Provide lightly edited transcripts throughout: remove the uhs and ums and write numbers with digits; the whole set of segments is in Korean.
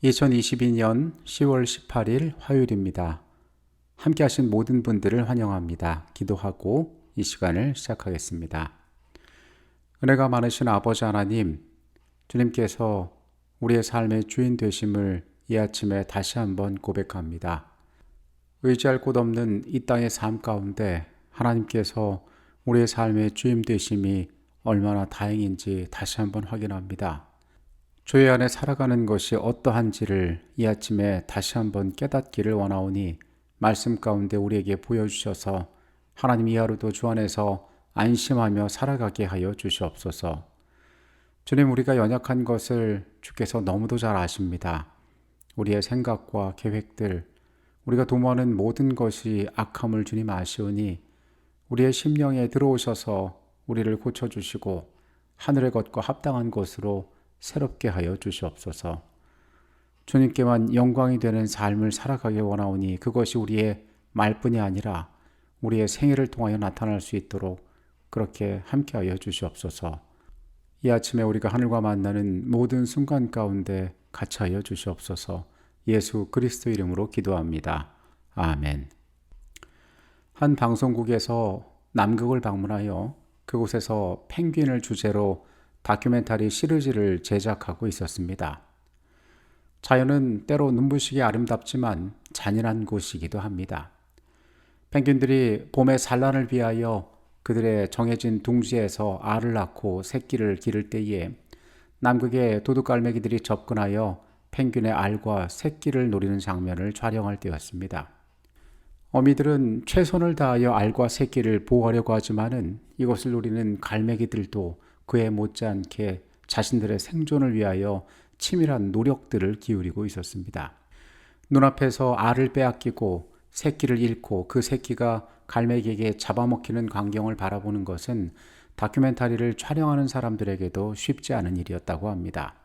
2022년 10월 18일 화요일입니다. 함께 하신 모든 분들을 환영합니다. 기도하고 이 시간을 시작하겠습니다. 은혜가 많으신 아버지 하나님, 주님께서 우리의 삶의 주인 되심을 이 아침에 다시 한번 고백합니다. 의지할 곳 없는 이 땅의 삶 가운데 하나님께서 우리의 삶의 주인 되심이 얼마나 다행인지 다시 한번 확인합니다. 주의 안에 살아가는 것이 어떠한지를 이 아침에 다시 한번 깨닫기를 원하오니 말씀 가운데 우리에게 보여주셔서 하나님 이 하루도 주 안에서 안심하며 살아가게 하여 주시옵소서. 주님, 우리가 연약한 것을 주께서 너무도 잘 아십니다. 우리의 생각과 계획들, 우리가 도모하는 모든 것이 악함을 주님 아시오니 우리의 심령에 들어오셔서 우리를 고쳐주시고 하늘의 것과 합당한 것으로 새롭게 하여 주시옵소서. 주님께만 영광이 되는 삶을 살아가길 원하오니 그것이 우리의 말뿐이 아니라 우리의 생애를 통하여 나타날 수 있도록 그렇게 함께하여 주시옵소서. 이 아침에 우리가 하늘과 만나는 모든 순간 가운데 같이 하여 주시옵소서. 예수 그리스도 이름으로 기도합니다. 아멘. 한 방송국에서 남극을 방문하여 그곳에서 펭귄을 주제로 다큐멘터리 시리즈를 제작하고 있었습니다. 자연은 때로 눈부시게 아름답지만 잔인한 곳이기도 합니다. 펭귄들이 봄의 산란을 위하여 그들의 정해진 둥지에서 알을 낳고 새끼를 기를 때에 남극의 도둑갈매기들이 접근하여 펭귄의 알과 새끼를 노리는 장면을 촬영할 때였습니다. 어미들은 최선을 다하여 알과 새끼를 보호하려고 하지만은 이것을 노리는 갈매기들도 그에 못지않게 자신들의 생존을 위하여 치밀한 노력들을 기울이고 있었습니다. 눈앞에서 알을 빼앗기고 새끼를 잃고 그 새끼가 갈매기에게 잡아먹히는 광경을 바라보는 것은 다큐멘터리를 촬영하는 사람들에게도 쉽지 않은 일이었다고 합니다.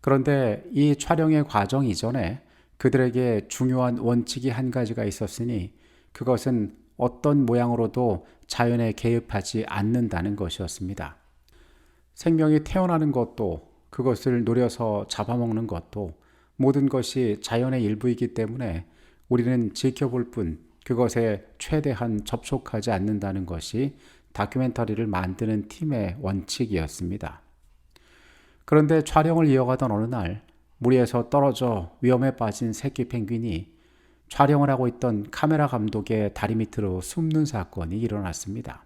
그런데 이 촬영의 과정 이전에 그들에게 중요한 원칙이 한 가지가 있었으니 그것은 어떤 모양으로도 자연에 개입하지 않는다는 것이었습니다. 생명이 태어나는 것도 그것을 노려서 잡아먹는 것도 모든 것이 자연의 일부이기 때문에 우리는 지켜볼 뿐 그것에 최대한 접촉하지 않는다는 것이 다큐멘터리를 만드는 팀의 원칙이었습니다. 그런데 촬영을 이어가던 어느 날 무리에서 떨어져 위험에 빠진 새끼 펭귄이 촬영을 하고 있던 카메라 감독의 다리 밑으로 숨는 사건이 일어났습니다.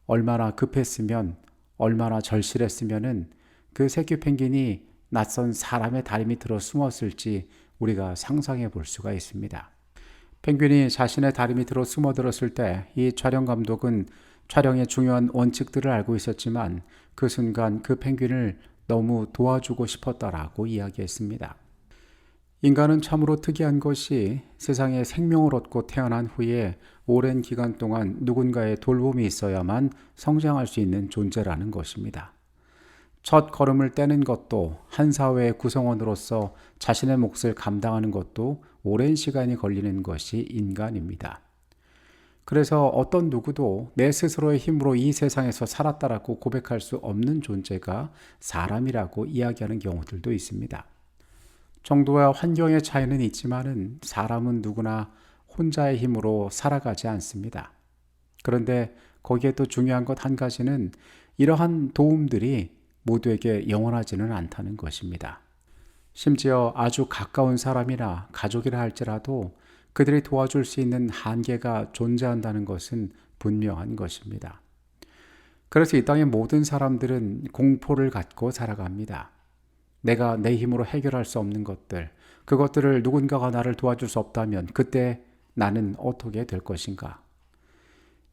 얼마나 급했으면 얼마나 절실했으면은 그 새끼 펭귄이 낯선 사람의 다리 밑으로 숨었을지 우리가 상상해 볼 수가 있습니다. 펭귄이 자신의 다리 밑으로 숨어들었을 때 이 촬영 감독은 촬영의 중요한 원칙들을 알고 있었지만 그 순간 그 펭귄을 너무 도와주고 싶었다라고 이야기했습니다. 인간은 참으로 특이한 것이 세상에 생명을 얻고 태어난 후에 오랜 기간 동안 누군가의 돌봄이 있어야만 성장할 수 있는 존재라는 것입니다. 첫 걸음을 떼는 것도 한 사회의 구성원으로서 자신의 몫을 감당하는 것도 오랜 시간이 걸리는 것이 인간입니다. 그래서 어떤 누구도 내 스스로의 힘으로 이 세상에서 살았다라고 고백할 수 없는 존재가 사람이라고 이야기하는 경우들도 있습니다. 정도와 환경의 차이는 있지만은 사람은 누구나 혼자의 힘으로 살아가지 않습니다. 그런데 거기에 또 중요한 것 한 가지는 이러한 도움들이 모두에게 영원하지는 않다는 것입니다. 심지어 아주 가까운 사람이나 가족이라 할지라도 그들이 도와줄 수 있는 한계가 존재한다는 것은 분명한 것입니다. 그래서 이 땅의 모든 사람들은 공포를 갖고 살아갑니다. 내가 내 힘으로 해결할 수 없는 것들, 그것들을 누군가가 나를 도와줄 수 없다면 그때 나는 어떻게 될 것인가?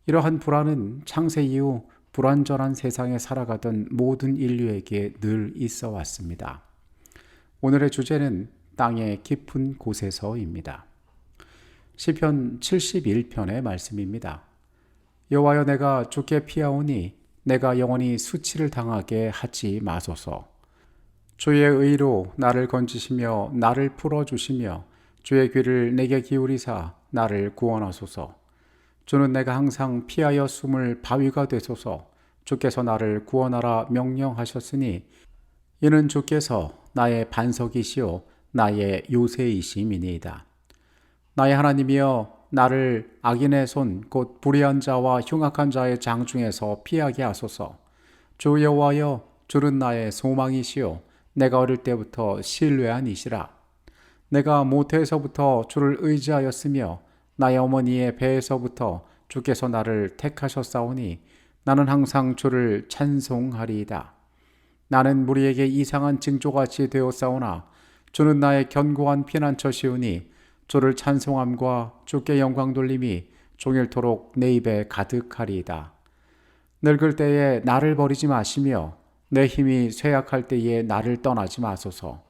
이러한 불안은 창세 이후 불완전한 세상에 살아가던 모든 인류에게 늘 있어 왔습니다. 오늘의 주제는 땅의 깊은 곳에서입니다. 시편 71편의 말씀입니다. 여호와여, 내가 주께 피하오니 내가 영원히 수치를 당하게 하지 마소서. 주의 의로 나를 건지시며 나를 풀어주시며 주의 귀를 내게 기울이사 나를 구원하소서. 주는 내가 항상 피하여 숨을 바위가 되소서. 주께서 나를 구원하라 명령하셨으니 이는 주께서 나의 반석이시요 나의 요새이심이니이다. 나의 하나님이여 나를 악인의 손 곧 불의한 자와 흉악한 자의 장중에서 피하게 하소서. 주 여호와여 주는 나의 소망이시요 내가 어릴 때부터 신뢰한 이시라. 내가 모태에서부터 주를 의지하였으며 나의 어머니의 배에서부터 주께서 나를 택하셨사오니 나는 항상 주를 찬송하리이다. 나는 무리에게 이상한 징조같이 되었사오나 주는 나의 견고한 피난처시오니 주를 찬송함과 주께 영광 돌림이 종일토록 내 입에 가득하리이다. 늙을 때에 나를 버리지 마시며 내 힘이 쇠약할 때에 나를 떠나지 마소서.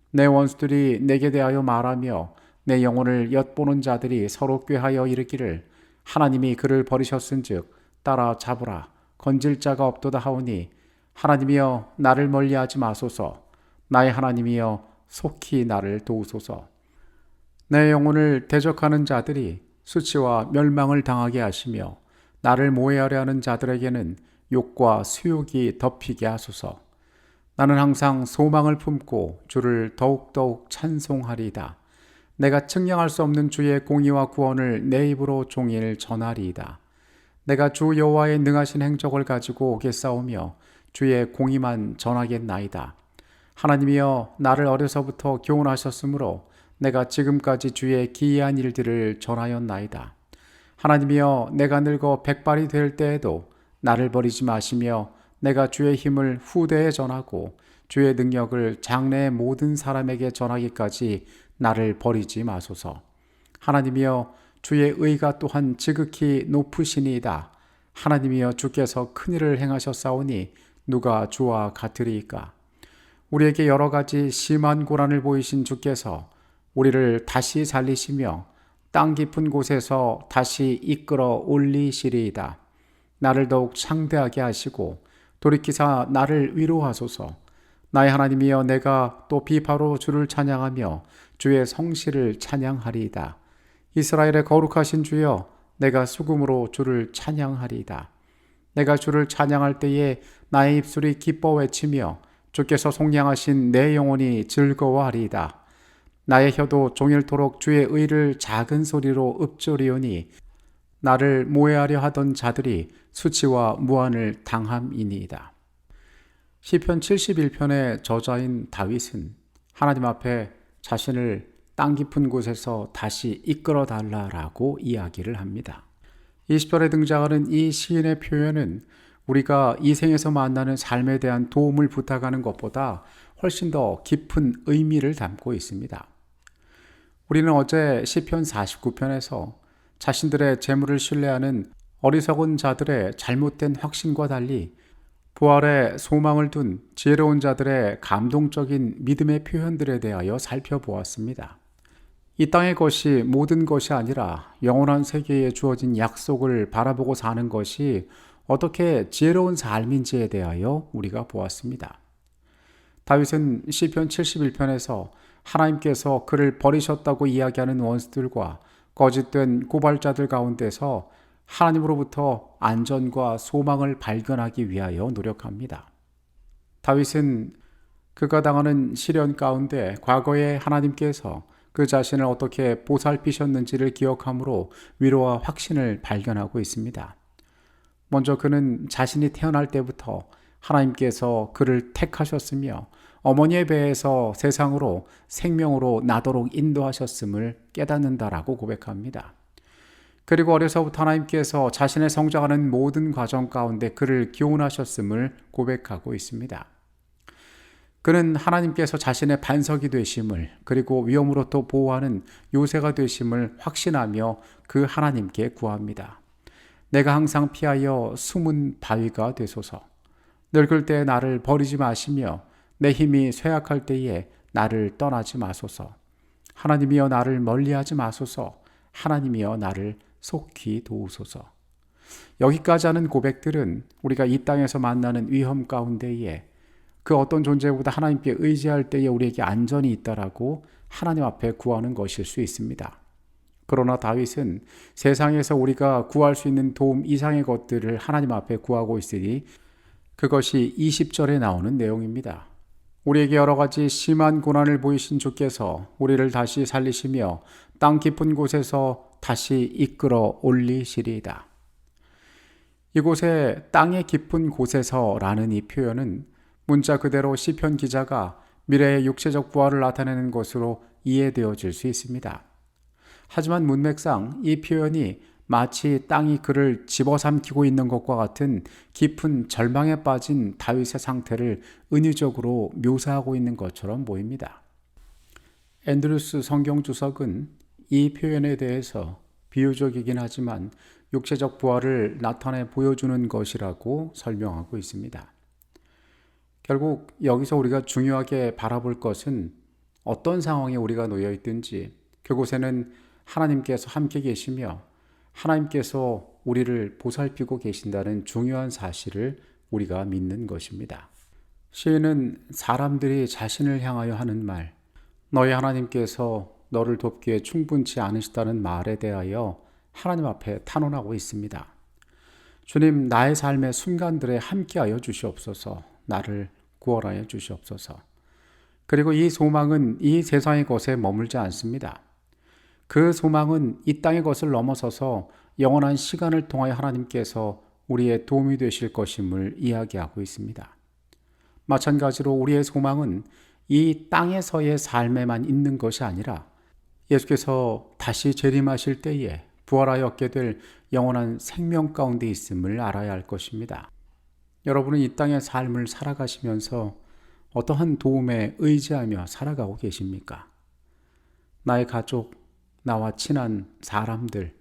내 원수들이 내게 대하여 말하며 내 영혼을 엿보는 자들이 서로 꾀하여 이르기를 하나님이 그를 버리셨은즉 따라 잡으라 건질 자가 없도다 하오니 하나님이여 나를 멀리하지 마소서. 나의 하나님이여 속히 나를 도우소서. 내 영혼을 대적하는 자들이 수치와 멸망을 당하게 하시며 나를 모해하려 하는 자들에게는 욕과 수욕이 덮이게 하소서. 나는 항상 소망을 품고 주를 더욱더욱 찬송하리이다. 내가 측량할 수 없는 주의 공의와 구원을 내 입으로 종일 전하리이다. 내가 주 여호와의 능하신 행적을 가지고 오겠사오며 주의 공의만 전하겠나이다. 하나님이여 나를 어려서부터 교훈하셨으므로 내가 지금까지 주의 기이한 일들을 전하였나이다. 하나님이여 내가 늙어 백발이 될 때에도 나를 버리지 마시며 내가 주의 힘을 후대에 전하고 주의 능력을 장래의 모든 사람에게 전하기까지 나를 버리지 마소서. 하나님이여 주의 의가 또한 지극히 높으시니이다. 하나님이여 주께서 큰일을 행하셨사오니 누가 주와 같으리이까. 우리에게 여러 가지 심한 고난을 보이신 주께서 우리를 다시 살리시며 땅 깊은 곳에서 다시 이끌어 올리시리이다. 나를 더욱 창대하게 하시고 돌이키사 나를 위로하소서. 나의 하나님이여 내가 또 비파로 주를 찬양하며 주의 성실을 찬양하리이다. 이스라엘의 거룩하신 주여 내가 수금으로 주를 찬양하리이다. 내가 주를 찬양할 때에 나의 입술이 기뻐 외치며 주께서 속량하신 내 영혼이 즐거워하리이다. 나의 혀도 종일토록 주의 의를 작은 소리로 읊조리오니 나를 모해하려 하던 자들이 수치와 무한을 당함이니이다. 시편 71편의 저자인 다윗은 하나님 앞에 자신을 땅 깊은 곳에서 다시 이끌어 달라라고 이야기를 합니다. 20절에 등장하는 이 시인의 표현은 우리가 이 생에서 만나는 삶에 대한 도움을 부탁하는 것보다 훨씬 더 깊은 의미를 담고 있습니다. 우리는 어제 시편 49편에서 자신들의 재물을 신뢰하는 어리석은 자들의 잘못된 확신과 달리 부활에 소망을 둔 지혜로운 자들의 감동적인 믿음의 표현들에 대하여 살펴보았습니다. 이 땅의 것이 모든 것이 아니라 영원한 세계에 주어진 약속을 바라보고 사는 것이 어떻게 지혜로운 삶인지에 대하여 우리가 보았습니다. 다윗은 시편 71편에서 하나님께서 그를 버리셨다고 이야기하는 원수들과 거짓된 고발자들 가운데서 하나님으로부터 안전과 소망을 발견하기 위하여 노력합니다. 다윗은 그가 당하는 시련 가운데 과거에 하나님께서 그 자신을 어떻게 보살피셨는지를 기억함으로 위로와 확신을 발견하고 있습니다. 먼저 그는 자신이 태어날 때부터 하나님께서 그를 택하셨으며 어머니의 배에서 세상으로 생명으로 나도록 인도하셨음을 깨닫는다라고 고백합니다. 그리고 어려서부터 하나님께서 자신의 성장하는 모든 과정 가운데 그를 교훈하셨음을 고백하고 있습니다. 그는 하나님께서 자신의 반석이 되심을 그리고 위험으로부터 보호하는 요새가 되심을 확신하며 그 하나님께 구합니다. 내가 항상 피하여 숨은 바위가 되소서. 늙을 때 나를 버리지 마시며 내 힘이 쇠약할 때에 나를 떠나지 마소서. 하나님이여 나를 멀리하지 마소서. 하나님이여 나를 속히 도우소서. 여기까지 하는 고백들은 우리가 이 땅에서 만나는 위험 가운데에 그 어떤 존재보다 하나님께 의지할 때에 우리에게 안전이 있다라고 하나님 앞에 구하는 것일 수 있습니다. 그러나 다윗은 세상에서 우리가 구할 수 있는 도움 이상의 것들을 하나님 앞에 구하고 있으니 그것이 20절에 나오는 내용입니다. 우리에게 여러 가지 심한 고난을 보이신 주께서 우리를 다시 살리시며 땅 깊은 곳에서 다시 이끌어 올리시리이다. 이곳에 땅의 깊은 곳에서 라는 이 표현은 문자 그대로 시편 기자가 미래의 육체적 부활을 나타내는 것으로 이해되어질 수 있습니다. 하지만 문맥상 이 표현이 마치 땅이 그를 집어삼키고 있는 것과 같은 깊은 절망에 빠진 다윗의 상태를 은유적으로 묘사하고 있는 것처럼 보입니다. 앤드루스 성경주석은 이 표현에 대해서 비유적이긴 하지만 육체적 부활을 나타내 보여주는 것이라고 설명하고 있습니다. 결국 여기서 우리가 중요하게 바라볼 것은 어떤 상황에 우리가 놓여 있든지 그곳에는 하나님께서 함께 계시며 하나님께서 우리를 보살피고 계신다는 중요한 사실을 우리가 믿는 것입니다. 시인은 사람들이 자신을 향하여 하는 말, 너희 하나님께서 너를 돕기에 충분치 않으시다는 말에 대하여 하나님 앞에 탄원하고 있습니다. 주님, 나의 삶의 순간들에 함께하여 주시옵소서. 나를 구원하여 주시옵소서. 그리고 이 소망은 이 세상의 것에 머물지 않습니다. 그 소망은 이 땅의 것을 넘어서서 영원한 시간을 통하여 하나님께서 우리의 도움이 되실 것임을 이야기하고 있습니다. 마찬가지로 우리의 소망은 이 땅에서의 삶에만 있는 것이 아니라 예수께서 다시 재림하실 때에 부활하여 얻게 될 영원한 생명 가운데 있음을 알아야 할 것입니다. 여러분은 이 땅의 삶을 살아가시면서 어떠한 도움에 의지하며 살아가고 계십니까? 나의 가족, 나와 친한 사람들,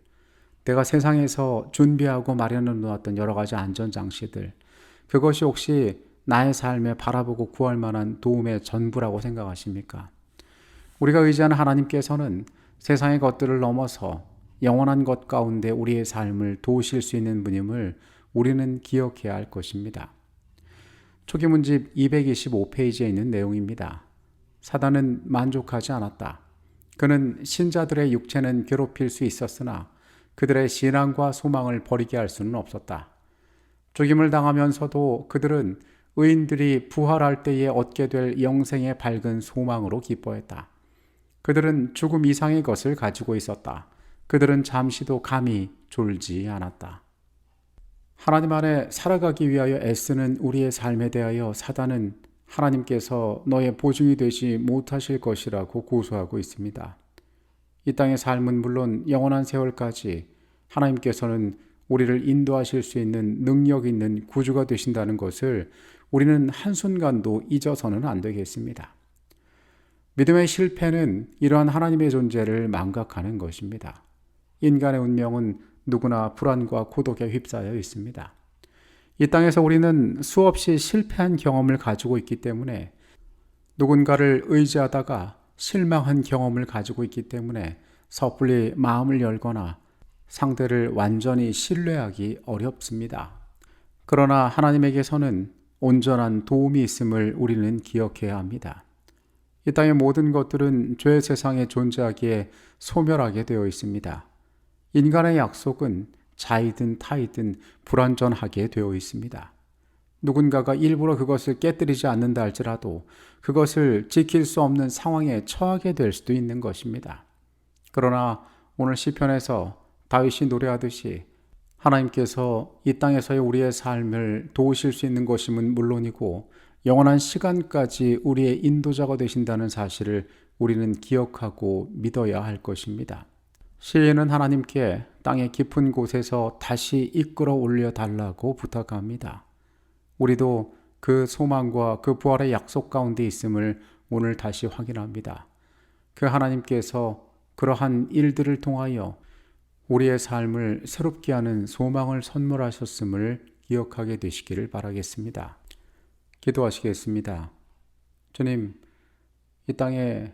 내가 세상에서 준비하고 마련해 놓았던 여러 가지 안전장치들, 그것이 혹시 나의 삶에 바라보고 구할 만한 도움의 전부라고 생각하십니까? 우리가 의지하는 하나님께서는 세상의 것들을 넘어서 영원한 것 가운데 우리의 삶을 도우실 수 있는 분임을 우리는 기억해야 할 것입니다. 초기문집 225페이지에 있는 내용입니다. 사단은 만족하지 않았다. 그는 신자들의 육체는 괴롭힐 수 있었으나 그들의 신앙과 소망을 버리게 할 수는 없었다. 죽임을 당하면서도 그들은 의인들이 부활할 때에 얻게 될 영생의 밝은 소망으로 기뻐했다. 그들은 죽음 이상의 것을 가지고 있었다. 그들은 잠시도 감히 졸지 않았다. 하나님 안에 살아가기 위하여 애쓰는 우리의 삶에 대하여 사단은 하나님께서 너의 보증이 되지 못하실 것이라고 고소하고 있습니다. 이 땅의 삶은 물론 영원한 세월까지 하나님께서는 우리를 인도하실 수 있는 능력 있는 구주가 되신다는 것을 우리는 한순간도 잊어서는 안 되겠습니다. 믿음의 실패는 이러한 하나님의 존재를 망각하는 것입니다. 인간의 운명은 누구나 불안과 고독에 휩싸여 있습니다. 이 땅에서 우리는 수없이 실패한 경험을 가지고 있기 때문에 누군가를 의지하다가 실망한 경험을 가지고 있기 때문에 섣불리 마음을 열거나 상대를 완전히 신뢰하기 어렵습니다. 그러나 하나님에게서는 온전한 도움이 있음을 우리는 기억해야 합니다. 이 땅의 모든 것들은 죄의 세상에 존재하기에 소멸하게 되어 있습니다. 인간의 약속은 자이든 타이든 불완전하게 되어 있습니다. 누군가가 일부러 그것을 깨뜨리지 않는다 할지라도 그것을 지킬 수 없는 상황에 처하게 될 수도 있는 것입니다. 그러나 오늘 시편에서 다윗이 노래하듯이 하나님께서 이 땅에서의 우리의 삶을 도우실 수 있는 것임은 물론이고 영원한 시간까지 우리의 인도자가 되신다는 사실을 우리는 기억하고 믿어야 할 것입니다. 시인은 하나님께 땅의 깊은 곳에서 다시 이끌어 올려 달라고 부탁합니다. 우리도 그 소망과 그 부활의 약속 가운데 있음을 오늘 다시 확인합니다. 그 하나님께서 그러한 일들을 통하여 우리의 삶을 새롭게 하는 소망을 선물하셨음을 기억하게 되시기를 바라겠습니다. 기도하시겠습니다. 주님, 이 땅에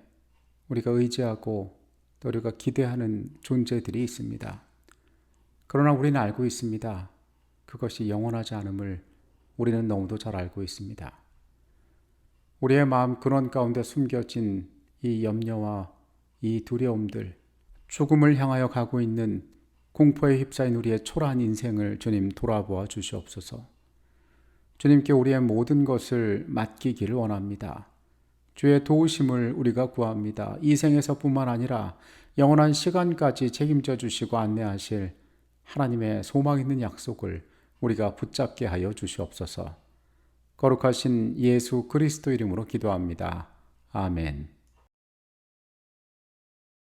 우리가 의지하고 또 우리가 기대하는 존재들이 있습니다. 그러나 우리는 알고 있습니다. 그것이 영원하지 않음을 우리는 너무도 잘 알고 있습니다. 우리의 마음 근원 가운데 숨겨진 이 염려와 이 두려움들, 죽음을 향하여 가고 있는 공포에 휩싸인 우리의 초라한 인생을 주님 돌아보아 주시옵소서. 주님께 우리의 모든 것을 맡기기를 원합니다. 주의 도우심을 우리가 구합니다. 이 생에서뿐만 아니라 영원한 시간까지 책임져 주시고 안내하실 하나님의 소망 있는 약속을 우리가 붙잡게 하여 주시옵소서. 거룩하신 예수 그리스도 이름으로 기도합니다. 아멘.